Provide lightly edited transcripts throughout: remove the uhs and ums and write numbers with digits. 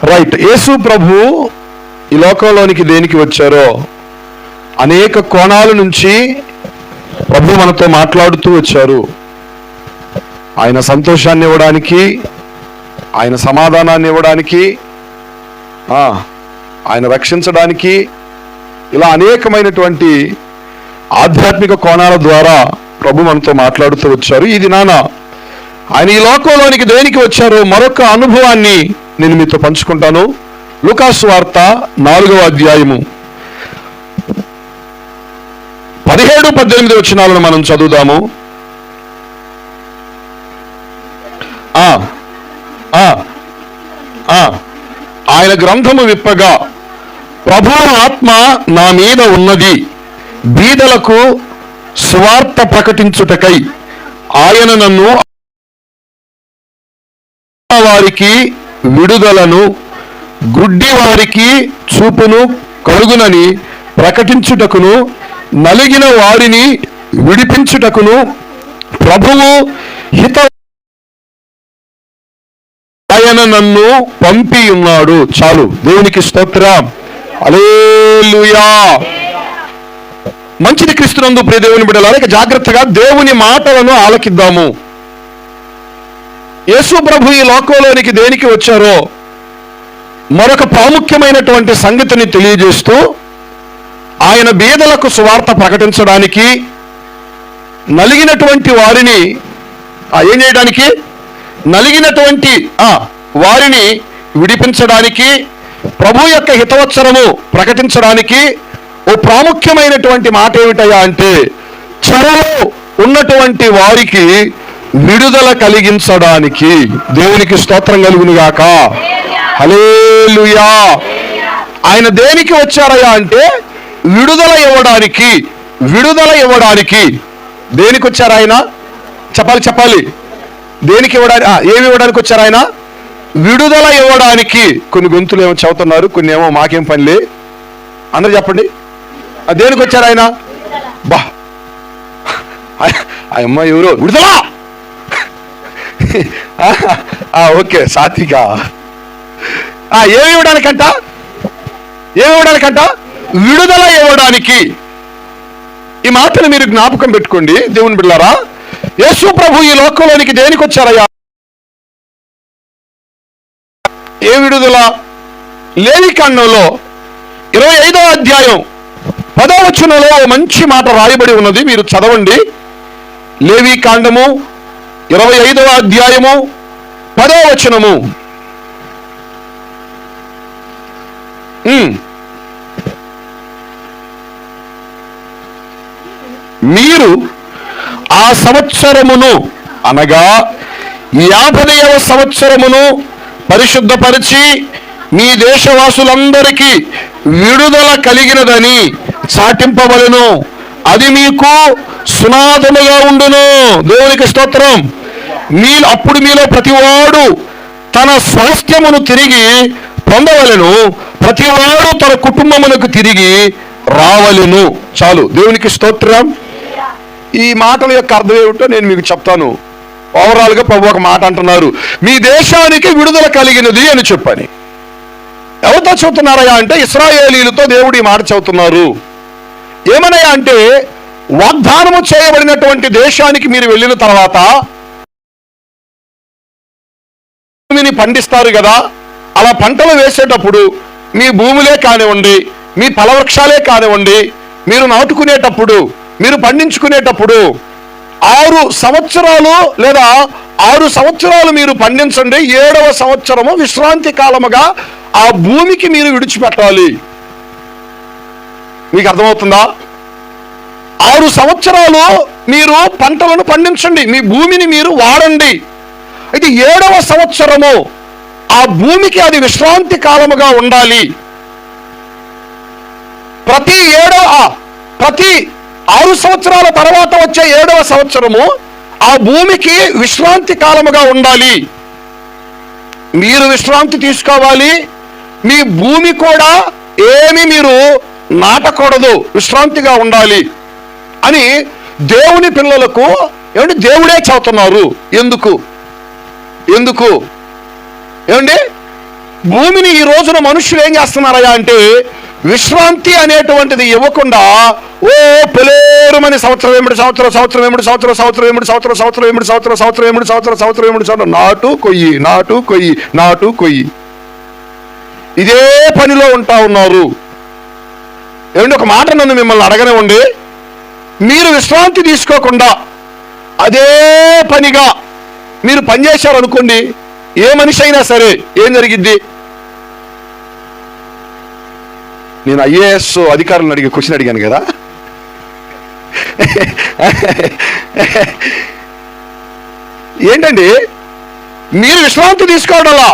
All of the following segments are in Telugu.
రైట్. యేసు ప్రభు ఈ లోకంలోనికి దేనికి వచ్చారో అనేక కోణాల నుంచి ప్రభు మనతో మాట్లాడుతూ వచ్చారు. ఆయన సంతోషాన్ని ఇవ్వడానికి, ఆయన సమాధానాన్ని ఇవ్వడానికి, ఆయన రక్షించడానికి, ఇలా అనేకమైనటువంటి ఆధ్యాత్మిక కోణాల ద్వారా ప్రభు మనతో మాట్లాడుతూ వచ్చారు. ఈ దినాన ఆయన ఈ లోకంలోనికి దేనికి వచ్చారో మరొక అనుభవాన్ని నేను మీతో పంచుకుంటాను. లూకాసు వార్త 4వ అధ్యాయము 17-18 వచనాలను మనం చదువుదాము. ఆయన గ్రంథము విప్పగా, ప్రభువు ఆత్మ నా మీద ఉన్నది, బీదలకు సువార్త ప్రకటించుటకై ఆయన నన్ను వారికి విడుదలను, గుడ్డి వారికి చూపును కలుగునని ప్రకటించుటకును, నలిగిన వారిని విడిపించుటకును ప్రభువు ఆయన నన్ను పంపి ఉన్నాడు. చాలు, దేవునికి స్తోత్రం. హల్లెలూయా. మంచిది క్రీస్తునందు ప్రియ దేవుని బిడ్డలారా, జాగ్రత్తగా దేవుని మాటలను ఆలకిద్దాము. యేసు ప్రభు ఈ లోకంలోనికి దేనికి వచ్చారో మరొక ప్రాముఖ్యమైనటువంటి సంగతిని తెలియజేస్తూ, ఆయన బీదలకు సువార్త ప్రకటించడానికి, నలిగినటువంటి వారిని ఏం చేయడానికి, నలిగినటువంటి వారిని విడిపించడానికి, ప్రభు యొక్క హితవత్సరము ప్రకటించడానికి ఓ ప్రాముఖ్యమైనటువంటి మాట ఏమిటయ్యా అంటే, చెరలో ఉన్నటువంటి వారికి విడుదల కలిగించడానికి. దేవునికి స్తోత్రం కలుగును గాక. హల్లెలూయా. ఆయన దేనికి వచ్చారయ్యా అంటే విడుదల ఇవ్వడానికి. విడుదల ఇవ్వడానికి దేనికి వచ్చారు ఆయన? చెప్పాలి. దేనికి ఇవ్వడానికి, ఏమి ఇవ్వడానికి వచ్చారు ఆయన? విడుదల ఇవ్వడానికి. కొన్ని గొంతులు ఏమో చదువుతున్నారు, కొన్ని ఏమో మాకేం పనిలే. అందరూ చెప్పండి, దేనికి వచ్చారు ఆయన? బా, ఆ అమ్మ ఎవరు? విడుదల. ఓకే, సాత్విక. ఏమి ఇవ్వడానికంట? విడుదల ఇవ్వడానికి. ఈ మాటలు మీరు జ్ఞాపకం పెట్టుకోండి దేవుని బిడ్డలారా. యేసు ప్రభు ఈ లోకంలోనికి దేనికి వచ్చారయ్యా? ఏ విడుదల? లేవికాండంలో 25వ అధ్యాయం 10వ వచనంలో మంచి మాట రాయబడి ఉన్నది, మీరు చదవండి. లేవికాండము 25వ అధ్యాయము 10వ వచనము. మీరు ఆ సంవత్సరమును అనగా 50వ సంవత్సరమును పరిశుద్ధపరిచి మీ దేశవాసులందరికీ విడుదల కలిగినదని చాటింపవలెను. అది మీకు సునాదముగా ఉండును. దేవునికి స్తోత్రం. అప్పుడు మీలో ప్రతివాడు తన స్వాస్థ్యమును తిరిగి పొందవలెను, ప్రతివాడు తన కుటుంబమునకు తిరిగి రావలెను. చాలు, దేవునికి స్తోత్రం. ఈ మాటల యొక్క అర్థం ఏమిటో నేను మీకు చెప్తాను. ఓవరాల్గా ప్రభు ఒక మాట అంటున్నారు, మీ దేశానికి విడుదల కలిగినది అని చెప్పని. ఎవరితో చెబుతున్నారయ్యా అంటే ఇశ్రాయేలీలతో దేవుడు ఈ మాట చెబుతున్నారు. ఏమనయ్యా అంటే, వాగ్దానము చేయబడినటువంటి దేశానికి మీరు వెళ్ళిన తర్వాత భూమిని పండిస్తారు కదా, అలా పంటలు వేసేటప్పుడు మీ భూములే కానివ్వండి, మీ ఫలవృక్షాలే కానివ్వండి, మీరు నాటుకునేటప్పుడు, మీరు పండించుకునేటప్పుడు 6 సంవత్సరాలు లేదా 6 సంవత్సరాలు మీరు పండించండి, 7వ సంవత్సరము విశ్రాంతి కాలముగా ఆ భూమికి మీరు విడిచిపెట్టాలి. మీకు అర్థమవుతుందా? 6 సంవత్సరాలు మీరు పంటలను పండించండి, మీ భూమిని మీరు వాడండి. అయితే 7వ సంవత్సరము ఆ భూమికి అది విశ్రాంతి కాలముగా ఉండాలి. ప్రతి 6 సంవత్సరాల తర్వాత వచ్చే 7వ సంవత్సరము ఆ భూమికి విశ్రాంతి కాలముగా ఉండాలి. మీరు విశ్రాంతి తీసుకోవాలి, మీ భూమి కూడా ఏమి మీరు నాటకూడదు, విశ్రాంతిగా ఉండాలి అని దేవుని పిల్లలకు ఏమండి దేవుడే చెబుతున్నారు. ఎందుకు ఏమండి? భూమిని ఈ రోజున మనుషులు ఏం చేస్తున్నారయ్యా అంటే విశ్రాంతి అనేటువంటిది ఇవ్వకుండా ఓ పెలేరుమని సంవత్సరం ఏమిటి సంవత్సరం సంవత్సరం ఏమిటి సంవత్సరం సంవత్సరం ఏమిటి సంవత్సరం సంవత్సరం ఏమిటి సంవత్సరం సంవత్సరం ఏమిటి సంవత్సరం సంవత్సరం ఏమిటి సంవత్సరం నాటు కొయ్యి నాటు కొయ్యి నాటు కొయ్యి ఇదే పనిలో ఉంటా ఉన్నారు. ఏమంటే ఒక మాట నన్ను మిమ్మల్ని అడగనివ్వండి, మీరు విశ్రాంతి తీసుకోకుండా అదే పనిగా మీరు పనిచేశారు అనుకోండి, ఏ మనిషి అయినా సరే ఏం జరిగిద్ది? నేను ఐఏఎస్ అధికారులను అడిగే క్వశ్చన్ అడిగాను కదా, ఏంటండి మీరు విశ్రాంతి తీసుకోవడంలా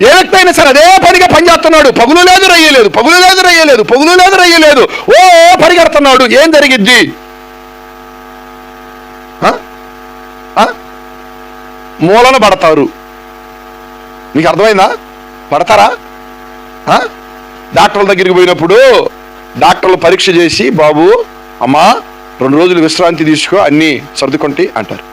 ఏ వ్యక్తి అయినా సరే అదే పనిగా పనిచేస్తున్నాడు, పగులు లేదు రయ్యలేదు, పగులు లేదు రయ్యలేదు, పగులు లేదు రయ్యలేదు, ఓ పరిగెడుతున్నాడు, ఏం జరిగిద్ది? మూలన పడతారు. మీకు అర్థమైందా? పడతారా? డాక్టర్ల దగ్గరికి పోయినప్పుడు డాక్టర్లు పరీక్ష చేసి, బాబు అమ్మా 2 రోజులు విశ్రాంతి తీసుకో, అన్నీ సర్దుకుంటే అంటారు.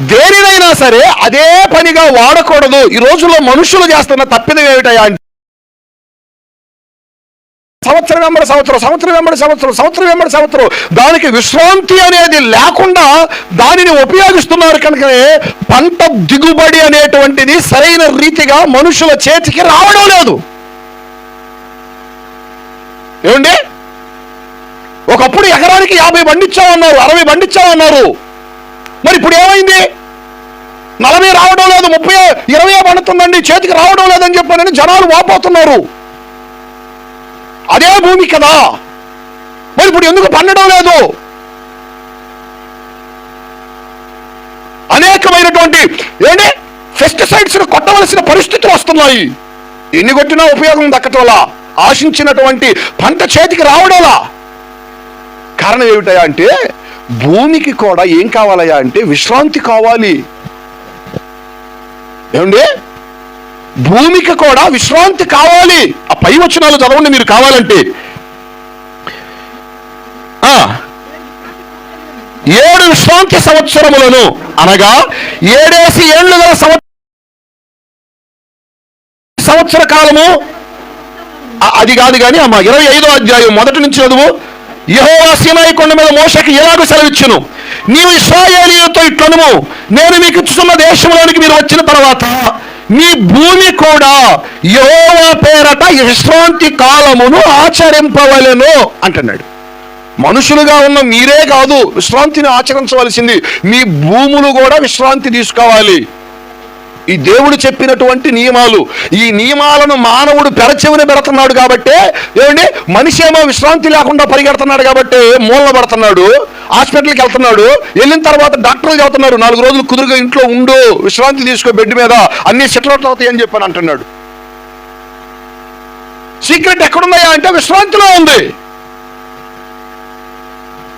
దేనినైనా సరే అదే పనిగా వాడకూడదు. ఈ రోజుల్లో మనుషులు చేస్తున్న తప్పిదం ఏమిటయా అంటే సంవత్సరం వెంబడి సంవత్సరం, సంవత్సరం వెంబడి సంవత్సరం, సంవత్సరం వెంబడి సంవత్సరం, దానికి విశ్రాంతి అనేది లేకుండా దానిని ఉపయోగిస్తున్నారు. కనుకనే పంట దిగుబడి అనేటువంటిది సరైన రీతిగా మనుషుల చేతికి రావడం లేదు. ఏమండి, ఒకప్పుడు ఎకరానికి 50 పండించామన్నారు, 60 పండించామన్నారు. మరి ఇప్పుడు ఏమైంది? 40 రావడం లేదు, 30, 20 పండుతుందండి, చేతికి రావడం లేదని చెప్పని జనాలు వాపోతున్నారు. అదే భూమి కదా, మరి ఇప్పుడు ఎందుకు పండడం లేదు? అనేకమైనటువంటి ఏంటి పెస్టిసైడ్స్ కొట్టవలసిన పరిస్థితులు వస్తున్నాయి. ఎన్ని కొట్టినా ఉపయోగం దక్కటంలా, ఆశించినటువంటి పంట చేతికి రావడంలా. కారణం ఏమిటయా అంటే భూమికి కూడా ఏం కావాలయా అంటే విశ్రాంతి కావాలి. ఏమండి, భూమికి కూడా విశ్రాంతి కావాలి. ఆ పై వచనాలు చదవండి మీరు కావాలంటే. 7 విశ్రాంతి సంవత్సరములను అనగా 7 ఏళ్ళు గల సంవత్సర కాలము. అది కాదు కానీ అమ్మ 25వ అధ్యాయం మొదటి నుంచి చదువు. యెహోవా సీనాయి కొండ మీద మోషేకి ఎలాగో సెలవిచ్చును, నీవు ఇశ్రాయేలీయులతో ఇట్లనుము, నేను మీకు ఇచ్చుతున్న దేశంలోనికి మీరు వచ్చిన తర్వాత మీ భూమి కూడా యెహోవా పేరట విశ్రాంతి కాలమును ఆచరింపవలెను అంటున్నాడు. మనుషులుగా ఉన్న మీరే కాదు విశ్రాంతిని ఆచరించవలసింది, మీ భూములు కూడా విశ్రాంతి తీసుకోవాలి. ఈ దేవుడు చెప్పినటువంటి నియమాలు, ఈ నియమాలను మానవుడు పెరచెవిన పెడుతున్నాడు కాబట్టి, ఏమండి మనిషి ఏమో విశ్రాంతి లేకుండా పరిగెడుతున్నాడు కాబట్టి మూలన పడుతున్నాడు, హాస్పిటల్కి వెళ్తున్నాడు. వెళ్ళిన తర్వాత డాక్టర్లు చెబుతున్నారు 4 రోజులు కుదురుగా ఇంట్లో ఉండు, విశ్రాంతి తీసుకో, బెడ్ మీద అన్ని సెటిల్ అవుతాయి అని చెప్పని అంటున్నాడు. సీక్రెట్ ఎక్కడున్నాయా అంటే విశ్రాంతిలో ఉంది.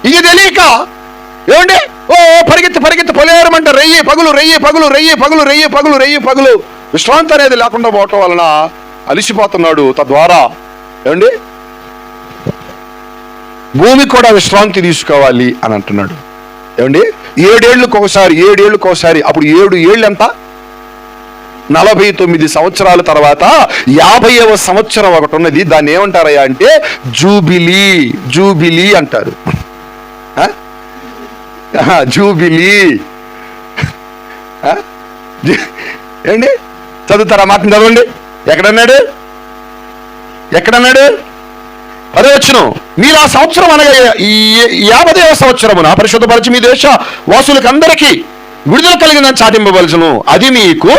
ఇది తెలియక ఏమండి ఓ పరిగెత్తి పరిగెత్తి పొలేరమంటే రెయ్యి పగులు రెయ్యి పగులు రెయ్యి పగులు రెయ్యి పగులు రెయ్యి పగులు, విశ్రాంతి అనేది లేకుండా పోవటం వలన అలిసిపోతున్నాడు. తద్వారా ఏమండి భూమి కూడా విశ్రాంతి తీసుకోవాలి అని అంటున్నాడు. ఏమండి 7 ఏళ్ళకి ఒకసారి, అప్పుడు 7 ఏళ్ళు ఎంత? 49 సంవత్సరాల తర్వాత 50వ సంవత్సరం ఒకటి ఉన్నది. దాన్ని ఏమంటారయ్యా అంటే జూబిలీ అంటారు. జూబిలీ ఏండి, చదువుతారా? మాటను చదవండి. ఎక్కడన్నాడు? 10వ వచనం, మీరు ఆ సంవత్సరం అనగా 50వ సంవత్సరమున పరిశుద్ధపరిచి మీ దేశ వాసులకు అందరికీ విడుదల కలిగిందని చాటింపవలసును, అది మీకు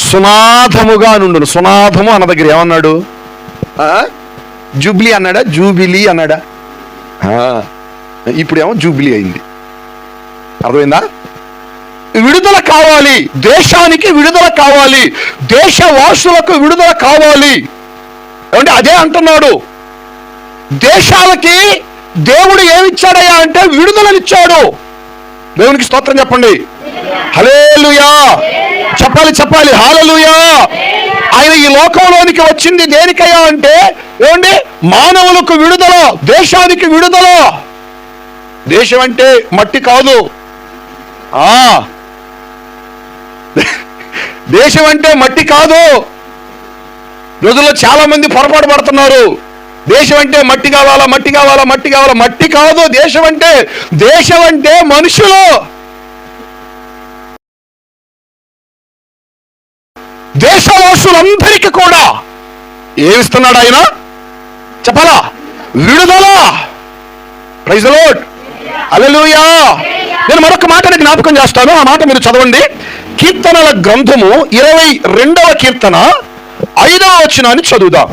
సునాథముగా నుండును. సునాథము అన్న దగ్గర ఏమన్నాడు? జూబ్లీ అన్నాడా? జూబిలీ అన్నాడా? ఇప్పుడేమో జూబిలీ అయింది. అర్థమైందా? విడుదల కావాలి, దేశానికి విడుదల కావాలి, దేశవాసులకు విడుదల కావాలి. ఏమంటే అదే అంటున్నాడు. దేశాలకి దేవుడు ఏమిచ్చాడయ్యా అంటే విడుదలనిచ్చాడు. దేవునికి స్తోత్రం చెప్పండి. హల్లెలూయా చెప్పాలి. హల్లెలూయా. ఆయన ఈ లోకంలోనికి వచ్చింది దేనికయ్యా అంటే ఏమండి మానవులకు విడుదల, దేశానికి విడుదల. దేశం అంటే మట్టి కాదు, దేశం అంటే మట్టి కాదు. రోజుల్లో చాలా మంది పొరపాటు పడుతున్నారు. దేశం అంటే మట్టి కావాలా, మట్టి కావాలా, మట్టి కావాలా. మట్టి కాదు దేశం అంటే. దేశం అంటే మనుషులు. దేశవాసులందరికీ కూడా ఏమిస్తున్నాడు ఆయన? చెప్పాలా? విడుదల. Praise the Lord. హల్లెలూయా. నేను మరొక మాటని జ్ఞాపకం చేస్తాను, ఆ మాట మీరు చదవండి. కీర్తనల గ్రంథము 22వ కీర్తన 5వ వచనాన్ని చదువుదాం.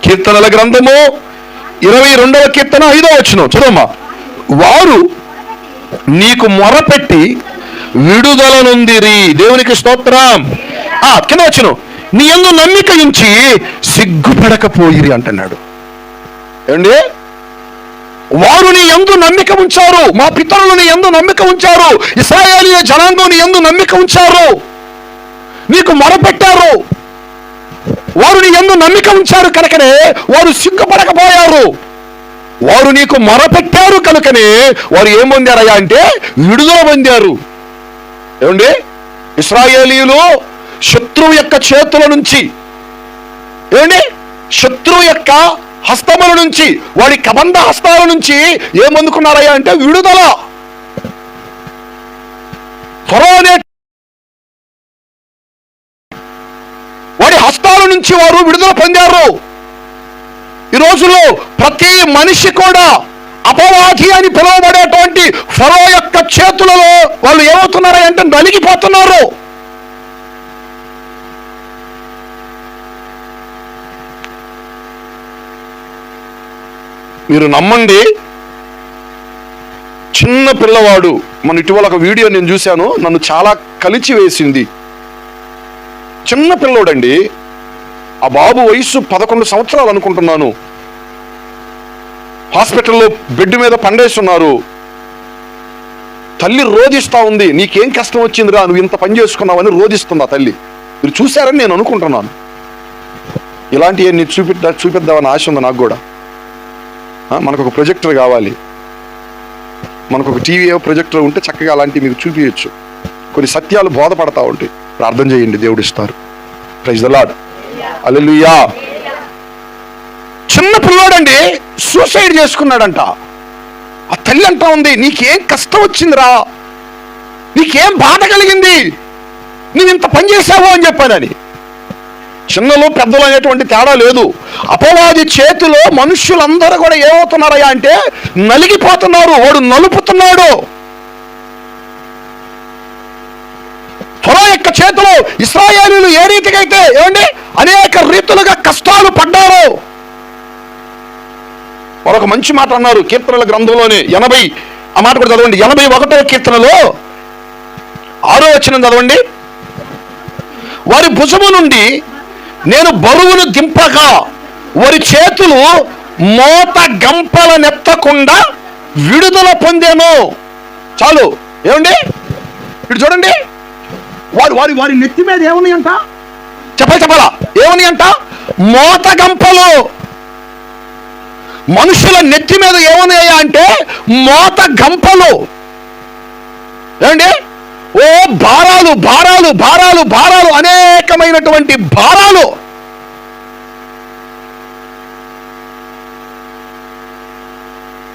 కీర్తనల గ్రంథము 22వ కీర్తన 5వ వచనం చదువమ్మా. వారు నీకు మొరపెట్టి విడుదల నొందిరి. దేవునికి స్తోత్రం. కింద వచ్చును, నీ యందు నమ్మిక ఉంచి సిగ్గుపడకపోయిరి అంటున్నాడు. ఏమండి? వారు నీ యందు నమ్మిక ఉంచారు. మా పితరులు నీ యందు నమ్మిక ఉంచారు. ఇశ్రాయేలీయ జనాంగం నీ యందు నమ్మిక ఉంచారు. నీకు మొరపెట్టారు. వారు నీ యందు నమ్మిక ఉంచారు కనుకనే వారు సిగ్గుపడకపోయారు. వారు నీకు మొరపెట్టారు కనుకనే వారు ఏం పొందారయ్యా అంటే విడుదల పొందారు. ఏమండి? ఇశ్రాయేలీయులు శత్రువు యొక్క చేతుల నుంచి, ఏమండి, శత్రువు యొక్క హస్తముల నుంచి, వాడి కబంధ హస్తాల నుంచి ఏమందుకున్నారయ్యా అంటే విడుదల. ఫరో అనే వాడి హస్తాల నుంచి వారు విడుదల పొందారు. ఈ రోజుల్లో ప్రతి మనిషి కూడా అపవాది అని పిలువబడేటువంటి ఫరో యొక్క చేతులలో వాళ్ళు ఏమవుతున్నారంటే నలిగిపోతున్నారు. మీరు నమ్మండి, చిన్న పిల్లవాడు, మన ఇటీవల ఒక వీడియో నేను చూశాను, నన్ను చాలా కలిచి వేసింది. చిన్న పిల్లోడండి, ఆ బాబు వయసు 11 సంవత్సరాలు అనుకుంటున్నాను. హాస్పిటల్లో బెడ్ మీద పండేస్తున్నారు. తల్లి రోధిస్తా ఉంది, నీకేం కష్టం వచ్చిందిరా, నువ్వు ఇంత పని చేసుకున్నావని రోధిస్తుంది ఆ తల్లి. మీరు చూశారని నేను అనుకుంటున్నాను. ఇలాంటివన్నీ చూపిద్దామని ఆశ ఉంది నాకు కూడా. మనకు ఒక ప్రొజెక్టర్ కావాలి, మనకు ఒక టీవీ ప్రొజెక్టర్ ఉంటే చక్కగా అలాంటివి మీకు చూపించచ్చు. కొన్ని సత్యాలు బోధపడతా ఉంటాయి. ప్రార్థన చేయండి, దేవుడు ఇస్తారు. Praise the Lord. హల్లెలూయా. చిన్న పిల్లోడండి సూసైడ్ చేసుకున్నాడంట. ఆ తల్లి అంటా ఉంది, నీకేం కష్టం వచ్చిందిరా, నీకేం బాధ కలిగింది, నువ్వు ఇంత పని చేసావు అని చెప్పానని. చిన్నలు పెద్దలు అనేటువంటి తేడా లేదు. అపవాది చేతిలో మనుష్యులందరూ కూడా ఏమవుతున్నారయ్యా అంటే నలిగిపోతున్నారు. వాడు నలుపుతున్నాడు. ఫరో యొక్క చేతిలో ఇశ్రాయేలీయులు ఏ రీతిగా అయితే ఏమండి అనేక రీతులుగా కష్టాలు పడ్డారు. మరొక మంచి మాట అన్నారు కీర్తనల గ్రంథంలోనే 80, ఆ మాట కూడా చదవండి. 81వ కీర్తనలో 6వ వచనం చదవండి. వారి భుజము నుండి నేను బరువును దింపగా వారి చేతులు మోత గంపలనెత్తకుండా విడుదల పొందాను. చాలు. ఏమండి? ఇటు చూడండి, వారి నెత్తి మీద ఏమున్నాయంట? చెప్పాలా? ఏమున్నాయంట? మోత గంపలు. మనుషుల నెత్తి మీద ఏమున్నాయా అంటే మోత గంపలు. ఏమండి? ఓ భారాలు భారాలు భారాలు భారాలు, అనేకమైనటువంటి భారాలు.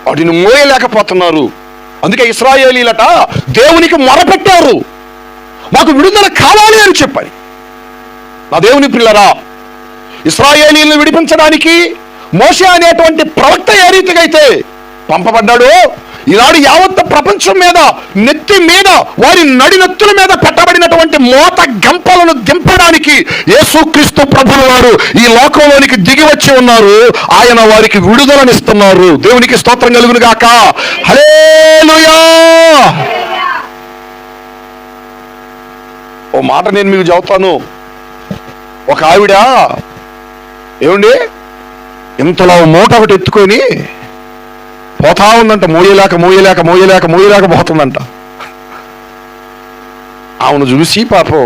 వాటిని మోయలేకపోతున్నారు. అందుకే ఇశ్రాయేలీలట దేవునికి మొరపెట్టారు, మాకు విడుదల కావాలి అని చెప్పారు. నా దేవుని పిల్లరా, ఇశ్రాయేలీలను విడిపించడానికి మోషే అనేటువంటి ప్రవక్త ఏ రీతిగా అయితే పంపబడ్డాడో, ఈనాడు యావత్ ప్రపంచం మీద నెత్తి మీద వారి నడినెత్తుల మీద పెట్టబడినటువంటి మోత గంపలను దింపడానికి యేసుక్రీస్తు ప్రభువు వారు ఈ లోకంలోనికి దిగి వచ్చి ఉన్నారు. ఆయన వారికి విడుదలనిస్తున్నారు. దేవునికి స్తోత్రం కలుగును గాక. హల్లెలూయా. ఓ మాట నేను మీకు చెబుతాను. ఒక ఆవిడ ఏమండి ఇంతలో మూట ఒకటి ఎత్తుకొని పోతా ఉందంట. మోయలేక పోతుందంట. ఆమెను చూసి పాపం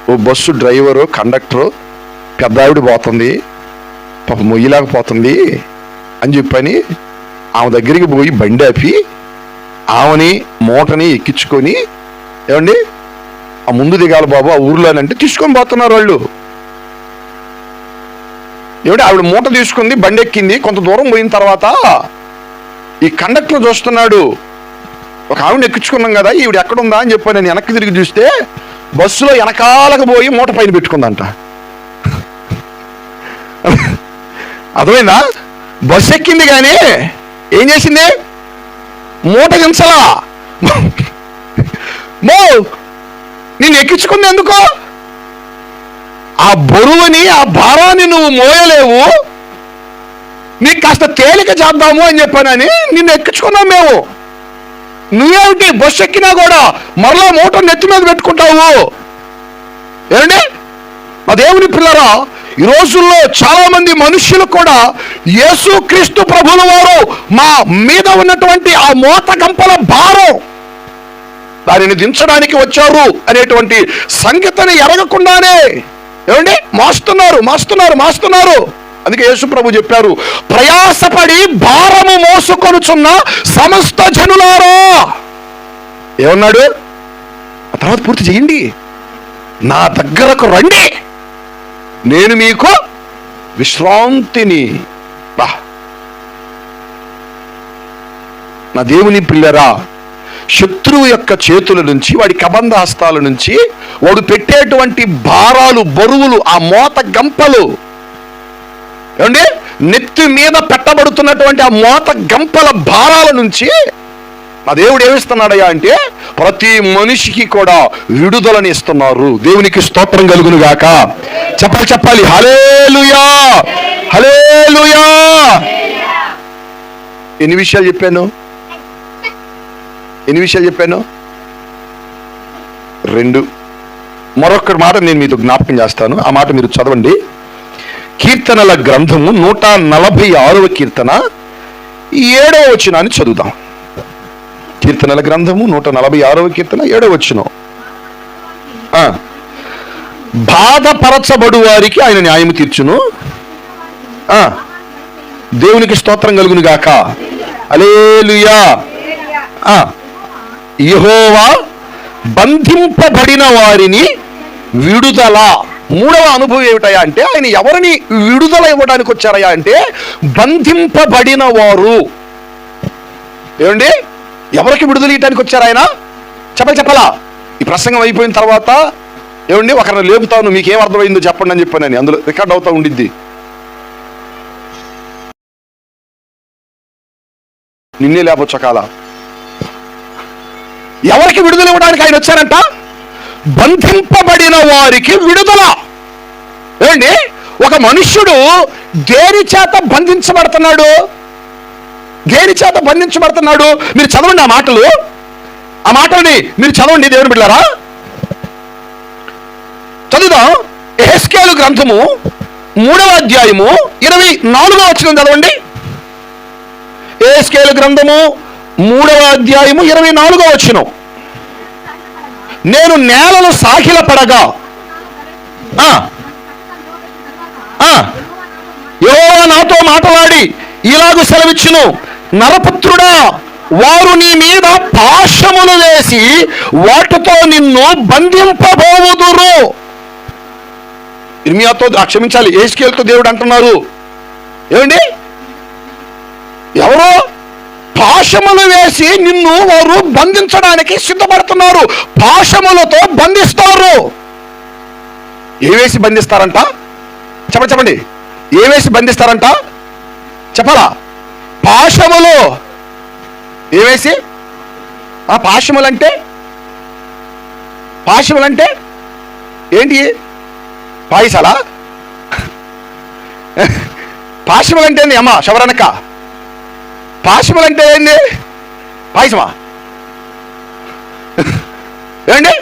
ఓ బస్సు డ్రైవరు కండక్టరు, పెద్ద ఆవిడ పోతుంది పాపం మొయ్యలేకపోతుంది అని చెప్పని ఆమె దగ్గరికి పోయి బండి ఆపి ఆమెని మూటని ఎక్కించుకొని ఏమండి ఆ ముందు దిగాలి బాబు ఆ ఊర్లోనంటే తీసుకొని పోతున్నారు వాళ్ళు. ఏమిటి ఆవిడ మూట తీసుకుంది, బండి ఎక్కింది, కొంత దూరం పోయిన తర్వాత ఈ కండక్టర్ చూస్తున్నాడు, ఒక ఆవిడ ఎక్కించుకున్నాం కదా ఈవిడ ఎక్కడుందా అని చెప్పి నేను వెనక్కి తిరిగి చూస్తే బస్సులో వెనకాలకు పోయి మూట పైన పెట్టుకుందంట. అర్థమైందా? బస్సు ఎక్కింది కానీ ఏం చేసింది? మూట దించలా. నేను ఎక్కించుకుంది ఎందుకో? ఆ బరువుని, ఆ భారాన్ని నువ్వు మోయలేవు, నీకు కాస్త తేలిక చేద్దాము అని చెప్పానని నిన్ను ఎక్కించుకున్నాం మేము. నువ్వేమిటి బస్సు ఎక్కినా కూడా మరలా మూట నెత్తి మీద పెట్టుకుంటావు? ఏమండి మా దేవుని పిల్లరా, ఈ రోజుల్లో చాలా మంది మనుష్యులు కూడా యేసుక్రీస్తు ప్రభువుల వారు మా మీద ఉన్నటువంటి ఆ మోత గంపల భారం దానిని దించడానికి వచ్చారు అనేటువంటి సంగతిని ఎరగకుండానే ఏమండి మాస్తున్నారు. అందుకే యేసు ప్రభు చెప్పారు, ప్రయాసపడి భారము మోసుకొనుచున్న సమస్త జనులారా. ఏమన్నాడు? ఆ తర్వాత పూర్తి చేయండి, నా దగ్గరకు రండి, నేను మీకు విశ్రాంతిని. నా దేవుని పిల్లరా, శత్రువు యొక్క చేతుల నుంచి, వాడి కబంధ హస్తాల నుంచి, వాడు పెట్టేటువంటి భారాలు, బరువులు, ఆ మోత గంపలు, ఏమండి నెత్తి మీద పెట్టబడుతున్నటువంటి ఆ మోత గంపల భారాల నుంచి ఆ దేవుడు ఏమిస్తున్నాడయ్యా అంటే ప్రతి మనిషికి కూడా విడుదలని ఇస్తున్నారు. దేవునికి స్తోత్రం కలుగును గాక. చెప్పాలి హల్లెలూయా, హల్లెలూయా. ఎన్ని విషయాలు చెప్పాను? 2. మరొక మాట నేను మీతో జ్ఞాపకం చేస్తాను, ఆ మాట మీరు చదవండి. కీర్తనల గ్రంథము 146వ కీర్తన 7వ వచనాన్ని చదువుదాం. కీర్తనల గ్రంథము 146వ కీర్తన 7వ వచనం. బాధపరచబడు వారికి ఆయన న్యాయము తీర్చును. దేవునికి స్తోత్రం కలుగును గాక. హల్లెలూయా. యెహోవా బంధింపబడిన వారిని విడుదల. 3వ అనుభవం ఏమిటయా అంటే ఆయన ఎవరిని విడుదల ఇవ్వడానికి వచ్చారయ్యా అంటే బంధింపబడిన వారు. ఏమండి ఎవరికి విడుదల ఇవ్వడానికి వచ్చారు ఆయన? చెప్పలా. ఈ ప్రసంగం అయిపోయిన తర్వాత ఏమండి ఒకరిని లేపుతాను, మీకేం అర్థమైందో చెప్పండి అని చెప్పానని అందులో రికార్డ్ అవుతా ఉండిద్ది. నిన్నే లేపొచ్చు కాల. ఎవరికి విడుదల ఇవ్వడానికి ఆయన వచ్చారంట? బంధింపబడిన వారికి విడుదల. ఏంటి ఒక మనుష్యుడు దేని చేత బంధించబడుతున్నాడు? మీరు చదవండి ఆ మాటలని మీరు చదవండి దేవుని బిడ్డలారా. చదువుదాం. యెహెజ్కేలు గ్రంథము 3వ అధ్యాయము 24వ వచనం చదవండి. యెహెజ్కేలు గ్రంథము 3వ అధ్యాయము 24వ వచనం. నేను నేలను సాగిల పడగా యెహోవా నాతో మాట్లాడి ఇలాగు సెలవిచ్చును, నరపుత్రుడా, వారు నీ మీద పాశములు వేసి వాటితో నిన్ను బంధింపబోవుదురు. ఇర్మియాతో క్షమించాలి, యెహెజ్కేలుతో దేవుడు అంటున్నారు. ఏమండి ఎవరో పాశములు వేసి నిన్ను వారు బంధించడానికి సిద్ధపడుతున్నారు. పాశములతో బంధిస్తారు. ఏ వేసి బంధిస్తారంట? చెప్పండి. ఏ వేసి బంధిస్తారంట? చెప్పాలా? పాశములు. ఏ వేసి? పాశములంటే ఏంటి? పాయసాలా? పాశములంటే ఏంది అమ్మా శబరనక్క? పాశములంటే ఏంది? పాయసమా? ఏమండి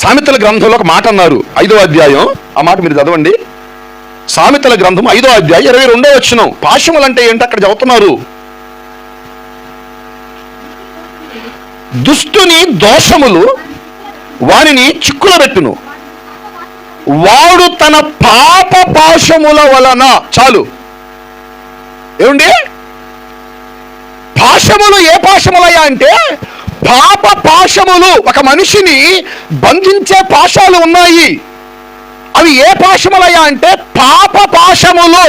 సామెతల గ్రంథంలో ఒక మాట అన్నారు, 5వ అధ్యాయం. ఆ మాట మీరు చదవండి. సామెతల గ్రంథం 5వ అధ్యాయం 22వ వచనం. పాశములంటే ఏంటి అక్కడ చదువుతున్నారు? దుష్టుని దోషములు వారిని చిక్కుల పెట్టును, వాడు తన పాప పాశముల వలన. చాలు. ఏమండి పాశములు ఏ పాశములయ్యా అంటే పాప పాశములు, ఒక మనిషిని బంధించే పాశాలు ఉన్నాయి. అవి ఏ పాశములయ్యా అంటే పాప పాశములు.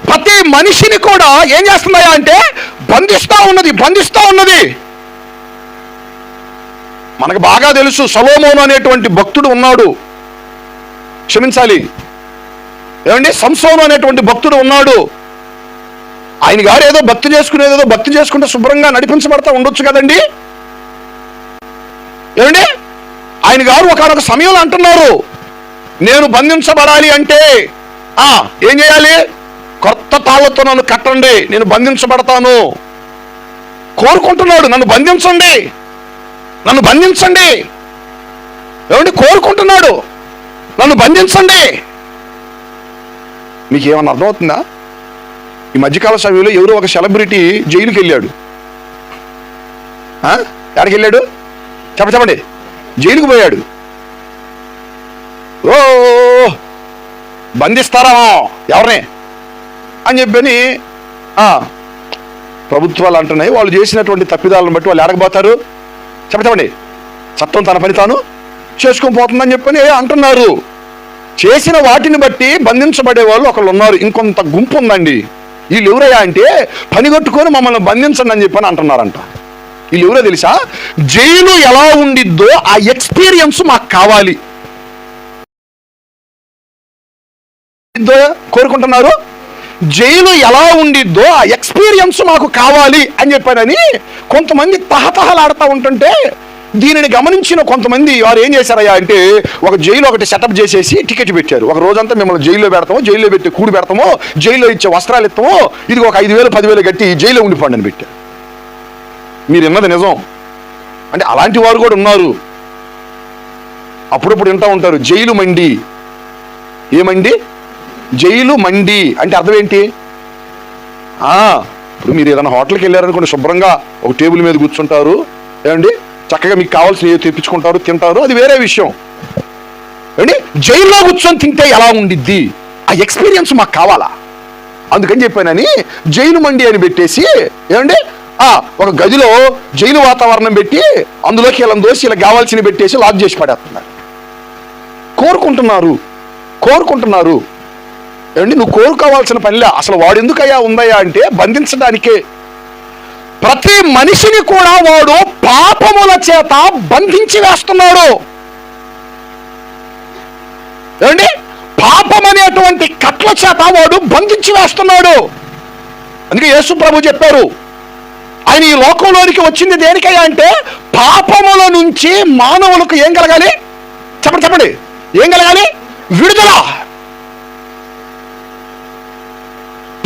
ప్రతి మనిషిని కూడా ఏం చేస్తున్నాయా అంటే బంధిస్తూ ఉన్నది. మనకు బాగా తెలుసు, సొలొమోను అనేటువంటి భక్తుడు ఉన్నాడు, క్షమించాలి ఏమండి, సంసోను అనేటువంటి భక్తుడు ఉన్నాడు. ఆయన గారు ఏదో భక్తి చేసుకుంటే శుభ్రంగా నడిపించబడతా ఉండొచ్చు కదండి, ఏమండి. ఆయన గారు ఒకనొక సమయంలో అంటున్నారు, నేను బంధించబడాలి అంటే ఏం చేయాలి, కొత్త తాళ్లతో నన్ను కట్టండి, నేను బంధించబడతాను. కోరుకుంటున్నాడు, నన్ను బంధించండి, ఏమండి, కోరుకుంటున్నాడు, నన్ను బంధించండి. మీకేమన్నా అర్థమవుతుందా? ఈ మధ్యకాల సమయంలో ఎవరో ఒక సెలబ్రిటీ జైలుకి వెళ్ళాడు. ఎక్కడికి వెళ్ళాడు చెప్పండి? జైలుకు పోయాడు. ఓ బంధిస్తారా ఎవరిని అని చెప్పని ప్రభుత్వాలు అంటున్నాయి. వాళ్ళు చేసినటువంటి తప్పిదాలను బట్టి వాళ్ళు ఎడగబోతారు చెప్పండి. చట్టం తన పని తాను చేసుకొని పోతుందని చెప్పని అంటున్నారు. చేసిన వాటిని బట్టి బంధించబడే వాళ్ళు ఒకళ్ళు ఉన్నారు, ఇంకొంత గుంపు ఉందండి. వీళ్ళు ఎవరయ్యా అంటే పని కొట్టుకొని మమ్మల్ని బంధించండి అని చెప్పని అంటున్నారంట. వీళ్ళు ఎవరో తెలుసా? జైలు ఎలా ఉండిద్దో ఆ ఎక్స్పీరియన్స్ మాకు కావాలి కోరుకుంటున్నారు. జైలు ఎలా ఉండిద్దో ఆ ఎక్స్పీరియన్స్ మాకు కావాలి అని చెప్పారని కొంతమంది తహతహలాడుతూ ఉంటుంటే దీనిని గమనించిన కొంతమంది వారు ఏం చేశారయ్యా అంటే ఒక జైలు ఒకటి సెటప్ చేసేసి టికెట్ పెట్టారు. ఒక రోజంతా మిమ్మల్ని జైల్లో పెడతామో, జైల్లో పెట్టి కూడి పెడతామో, జైల్లో ఇచ్చే వస్త్రాలు ఇస్తామో, ఇది ఒక 5,000 10,000 కట్టి జైల్లో ఉండిపోండి అని పెట్టారు. మీరు విన్నది నిజం అంటే అలాంటి వారు కూడా ఉన్నారు. అప్పుడప్పుడు వింటూ ఉంటారు జైలు మండి. ఏమండి? జైలు మండి అంటే అర్థం ఏంటి? ఇప్పుడు మీరు ఏదైనా హోటల్కి వెళ్ళారనుకోండి, శుభ్రంగా ఒక టేబుల్ మీద కూర్చుంటారు, ఏమండి, చక్కగా మీకు కావాల్సిన తెప్పించుకుంటారు, తింటారు, అది వేరే విషయం. ఏమండి, జైల్లో కూర్చొని తింటే ఎలా ఉండిద్ది ఆ ఎక్స్పీరియన్స్ మాకు కావాలా, అందుకని చెప్పానని జైలు మండి అని పెట్టేసి ఏమండి ఒక గదిలో జైలు వాతావరణం పెట్టి అందులోకి ఇలా దోసి ఇలా కావాల్సినవి పెట్టేసి లాక్ చేసి పడేస్తున్నారు. కోరుకుంటున్నారు ఏమండి, నువ్వు కోరుకోవాల్సిన పనిలే. అసలు వాడు ఎందుకయ్యా ఉందయ్యా అంటే బంధించడానికే. ప్రతి మనిషిని కూడా వాడు పాపముల చేత బంధించి వేస్తున్నాడు. ఏమండి, పాపం అనేటువంటి కట్ల చేత వాడు బంధించి వేస్తున్నాడు. అందుకే యేసు ప్రభు చెప్పారు, ఆయన ఈ లోకంలోనికి వచ్చింది దేనికయ్యా అంటే పాపముల నుంచి మానవులకు ఏం కలగాలి చెప్పండి, ఏం కలగాలి? విడుదల.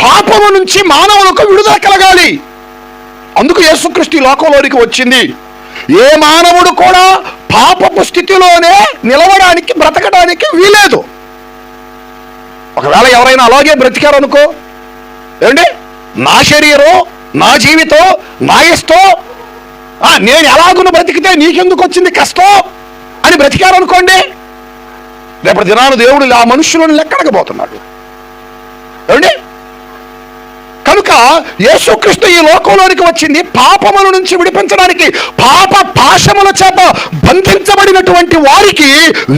పాపము నుంచి మానవులకు విడుదల కలగాలి. అందుకు యేసుక్రీస్తు ఈ లోకంలోనికి వచ్చింది. ఏ మానవుడు కూడా పాపపు స్థితిలోనే నిలవడానికి, బ్రతకడానికి వీలేదు. ఒకవేళ ఎవరైనా అలాగే బ్రతికారనుకో, ఏమండి, నా శరీరం, నా జీవితం, నా ఇష్టం, నేను ఎలాగున బ్రతికితే నీకెందుకు వచ్చింది కష్టం అని బ్రతికారనుకోండి, రేపటి దినాన దేవుడు ఆ మనుషులను లెక్కడకపోతున్నాడు. ఏమండి, కనుక యేసుక్రీస్తు ఈ లోకంలోనికి వచ్చింది పాపముల నుంచి విడిపించడానికి. పాప పాశముల చేత బంధించబడినటువంటి వారికి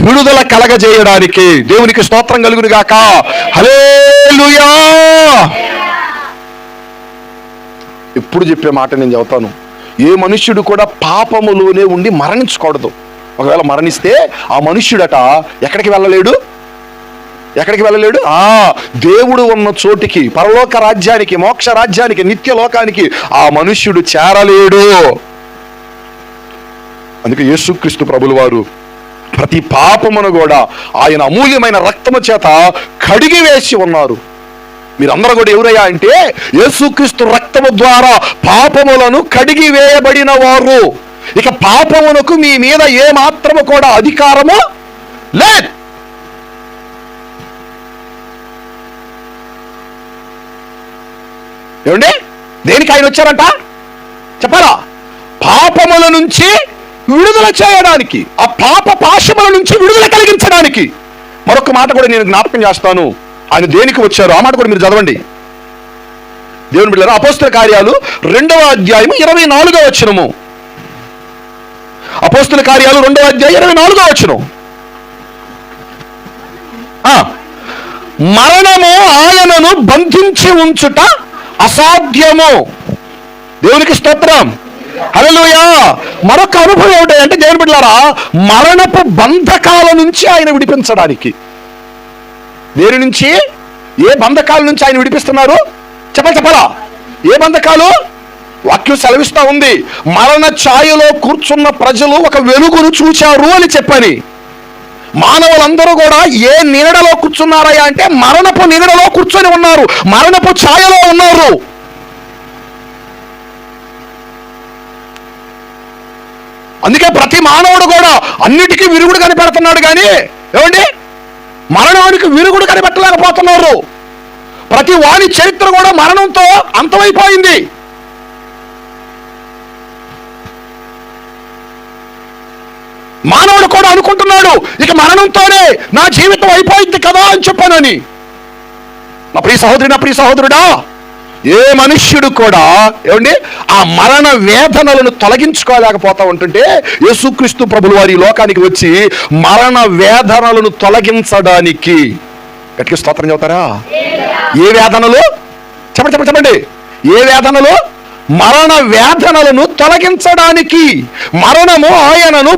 విడుదల కలగజేయడానికి. దేవునికి స్తోత్రం కలుగును గాక. హల్లెలూయా. ఎప్పుడు చెప్పే మాట నేను చెబుతాను, ఏ మనుష్యుడు కూడా పాపములోనే ఉండి మరణించకూడదు. ఒకవేళ మరణిస్తే ఆ మనుష్యుడట ఎక్కడికి వెళ్ళలేడు? దేవుడు ఉన్న చోటికి, పరలోక రాజ్యానికి, మోక్ష రాజ్యానికి, నిత్య లోకానికి ఆ మనుష్యుడు చేరలేడు. అందుకే యేసుక్రీస్తు ప్రభుల వారు ప్రతి పాపమును కూడా ఆయన అమూల్యమైన రక్తము చేత కడిగి వేసి ఉన్నారు. మీరందరూ కూడా ఎవరయ్యా అంటే యేసుక్రీస్తు రక్తము ద్వారా పాపములను కడిగి వేయబడిన వారు. ఇక పాపమునకు మీ మీద ఏ మాత్రము కూడా అధికారము లేదు. ఏమండి, దేనికి ఆయన వచ్చారంట చెప్పాలా? పాపముల నుంచి విడుదల చేయడానికి, ఆ పాప పాశముల నుంచి విడుదల కలిగించడానికి. మరొక మాట కూడా నేను జ్ఞాపకం చేస్తాను, ఆయన దేనికి వచ్చారు ఆ మాట కూడా మీరు చదవండి. దేవుని బిడ్డలారా, అపోస్తల కార్యాలు 2వ అధ్యాయము 24వ వచనము. అపోస్తల కార్యాలు 2వ అధ్యాయం 24వ వచనం. మరణము ఆయనను బంధించి ఉంచుట అసాధ్యము. దేవునికి స్తోత్రం, హల్లెలూయా. మరొక అనుభవం ఏమిటంటే దేవుని బిడ్డలారా, మరణపు బంధకాల నుంచి ఆయన విడిపించడానికి. దేని నుంచి? ఏ బంధకాల నుంచి ఆయన విడిపిస్తున్నారు? చెప్పాలా? ఏ బంధకాలు? వాక్యం సెలవిస్తా ఉంది, మరణ ఛాయలో కూర్చున్న ప్రజలు ఒక వెలుగును చూచారు అని చెప్పని. మానవులందరూ కూడా ఏ నీడలో కూర్చున్నారయ్యా అంటే మరణపు నీడలో కూర్చొని ఉన్నారు, మరణపు ఛాయలో ఉన్నారు. అందుకే ప్రతి మానవుడు కూడా అన్నిటికీ విరుగుడు కనిపెడుతున్నాడు, కానీ ఏమండి మరణానికి విరుగుడు కనిపెట్టలేకపోతున్నారు. ప్రతి వాడి చరిత్ర కూడా మరణంతో అంతమైపోయింది. మానవుడు కూడా అనుకుంటున్నాడు, ఇక మరణంతోనే నా జీవితం అయిపోయింది కదా అని చెప్పానని. నా ప్రియ సహోదరి, నా ప్రియ సహోదరుడా, ఏ మనుష్యుడు కూడా ఏమండి ఆ మరణ వేదనలను తొలగించుకోలేకపోతా ఉంటుంటే యేసుక్రీస్తు ప్రభులు వారి లోకానికి వచ్చి మరణ వేదనలను తొలగించడానికి, గట్టిగా స్తోత్రం చెబుతారా? ఏ వేదనలు? చెప్పండి. ఏ వేదనలు? మరణ వేదనలను తొలగించడానికి. మరణము ఆయనను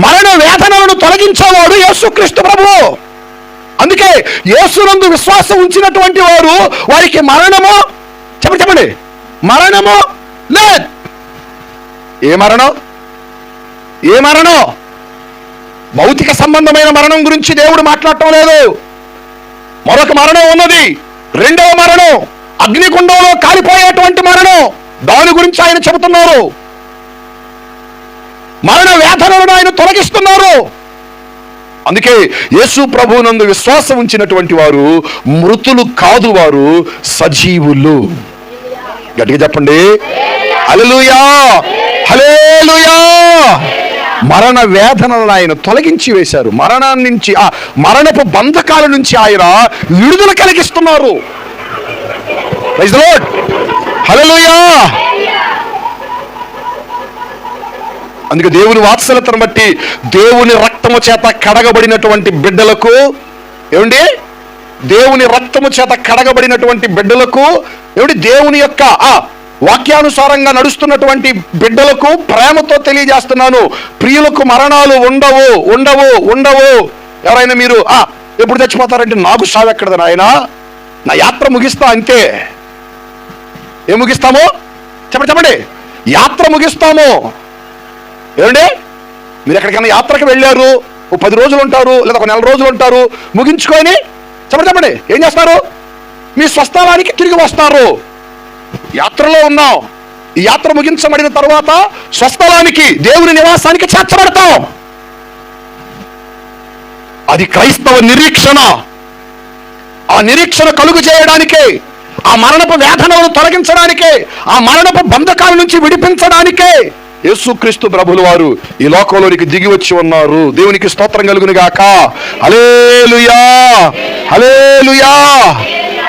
మరణ వేదనలను తొలగించేవాడు యేసుక్రీస్తు ప్రభువు. అందుకే యేసునందు విశ్వాసం ఉంచినటువంటి వారు వారికి మరణము చెప్పండి మరణము లేదు. ఏ మరణం? ఏ మరణం? భౌతిక సంబంధమైన మరణం గురించి దేవుడు మాట్లాడటం లేదు. మరొక మరణం ఉన్నది, 2వ మరణం, అగ్నికుండంలో కాలిపోయేటువంటి మరణం. దాని గురించి ఆయన చెబుతున్నారు. మరణ వేదనలను ఆయన తొలగిస్తున్నారు. అందుకే యేసు ప్రభువునందు విశ్వాసం ఉంచినటువంటి వారు మృతులు కాదు, వారు సజీవులు. గట్టిగా చెప్పండి, హల్లెలూయా, హల్లెలూయా. మరణ వేదనలను ఆయన తొలగించి వేశారు. మరణాన్ని నుంచి, ఆ మరణపు బంధకాల నుంచి ఆయన విడుదల కలిగిస్తున్నారు. ప్రైజ్ ది లార్డ్, హల్లెలూయా. అందుకే దేవుని వాత్సల్యతను బట్టి దేవుని రక్తము చేత కడగబడినటువంటి బిడ్డలకు, ఏమండి దేవుని రక్తము చేత కడగబడినటువంటి బిడ్డలకు, ఏమిటి దేవుని యొక్క వాక్యానుసారంగా నడుస్తున్నటువంటి బిడ్డలకు ప్రేమతో తెలియజేస్తున్నాను, ప్రియులకు మరణాలు ఉండవు ఉండవు ఉండవు. ఎవరైనా మీరు ఎప్పుడు చచ్చిపోతారంటే నాకు సావు ఎక్కడది నాయన, నా యాత్ర ముగిస్తా అంతే. ఏం ముగిస్తాము? చెప్పండి. యాత్ర ముగిస్తాము. ఏమండి మీరు ఎక్కడికైనా యాత్రకు వెళ్ళారు, 10 రోజులు ఉంటారు, లేదా ఒక 1 రోజులు ఉంటారు, ముగించుకొని చెప్పండి ఏం చేస్తారు? మీ స్వస్థలానికి తిరిగి వస్తారు. యాత్రలో ఉన్నాం, ఈ యాత్ర ముగించబడిన తర్వాత స్వస్థలానికి, దేవుని నివాసానికి చేర్చబడతాం. అది క్రైస్తవ నిరీక్షణ. ఆ నిరీక్షణ కలుగు చేయడానికే, ఆ మరణపు వేదనలను తొలగించడానికే, ఆ మరణపు బంధకాల నుంచి విడిపించడానికే యేసుక్రీస్తు ప్రభులు వారు ఈ లోకంలోనికి దిగి వచ్చి ఉన్నారు. దేవునికి స్తోత్రం కలుగును గాక. హల్లెలూయా, హల్లెలూయా.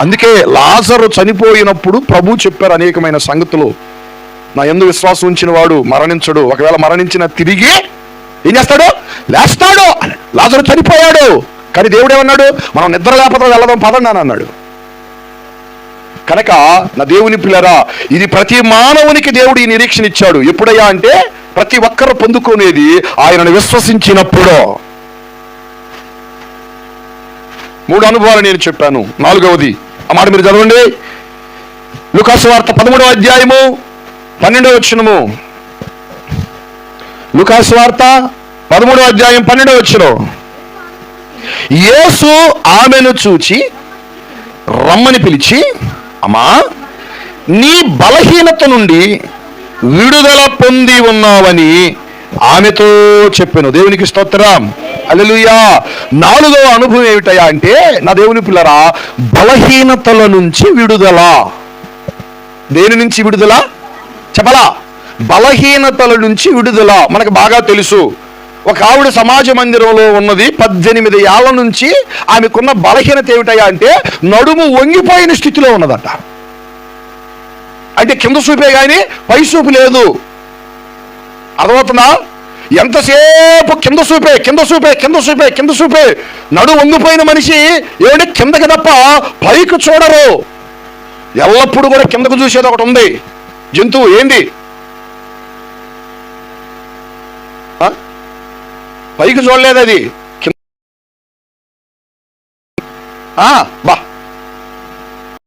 అందుకే లాజరు చనిపోయినప్పుడు ప్రభు చెప్పారు అనేకమైన సంగతులు. నా యందు విశ్వాసం ఉంచిన వాడు మరణించడు, ఒకవేళ మరణించిన తిరిగి ఏం చేస్తాడు? లేస్తాడు. లాజరు చనిపోయాడు, కానీ దేవుడు ఏమన్నాడు? మనం నిద్ర లేకపోతే వెళ్దాం పదండి అని అన్నాడు. కనుక నా దేవుని పిల్లరా, ఇది ప్రతి మానవునికి దేవుడు ఈ నిరీక్షణ ఇచ్చాడు. ఎప్పుడయ్యా అంటే ప్రతి ఒక్కరు పొందుకునేది ఆయనను విశ్వసించినప్పుడు. 3 అనుభవాలు నేను చెప్పాను. 4వది ఆ మాట మీరు చదవండి. లూకాసు వార్త 13వ అధ్యాయము 12వ వచనము. లూకాసు వార్త 13వ అధ్యాయం 12వ వచనం. యేసు ఆమెను చూచి రమ్మని పిలిచి, అమ్మా, నీ బలహీనత నుండి విడుదల పొంది ఉన్నావని ఆమెతో చెప్పాను. దేవునికి స్తోత్రం, హల్లెలూయా. 4వ అనుభవం ఏమిటయా అంటే నా దేవుని పిల్లరా, బలహీనతల నుంచి విడుదల. దేని నుంచి విడుదల? చెప్పలా? బలహీనతల నుంచి విడుదల. మనకు బాగా తెలుసు, ఒక ఆవిడ సమాజ మందిరంలో ఉన్నది 18 ఏళ్ల నుంచి. ఆమెకున్న బలహీనత ఏమిటయా అంటే నడుము వంగిపోయిన స్థితిలో ఉన్నదట. అంటే కింద చూపే కానీ పై చూపు లేదు. అర్థమవుతుందా? ఎంతసేపు కింద చూపే కింద చూపే కింద చూపే కింద చూపే. నడు వంగిపోయిన మనిషి ఏమిటి కిందకి తప్ప పైకి చూడరు. ఎల్లప్పుడూ కూడా కిందకు చూసేది ఒకటి ఉంది, జంతువు. ఏంది? పైకి చూడలేదు అది. బా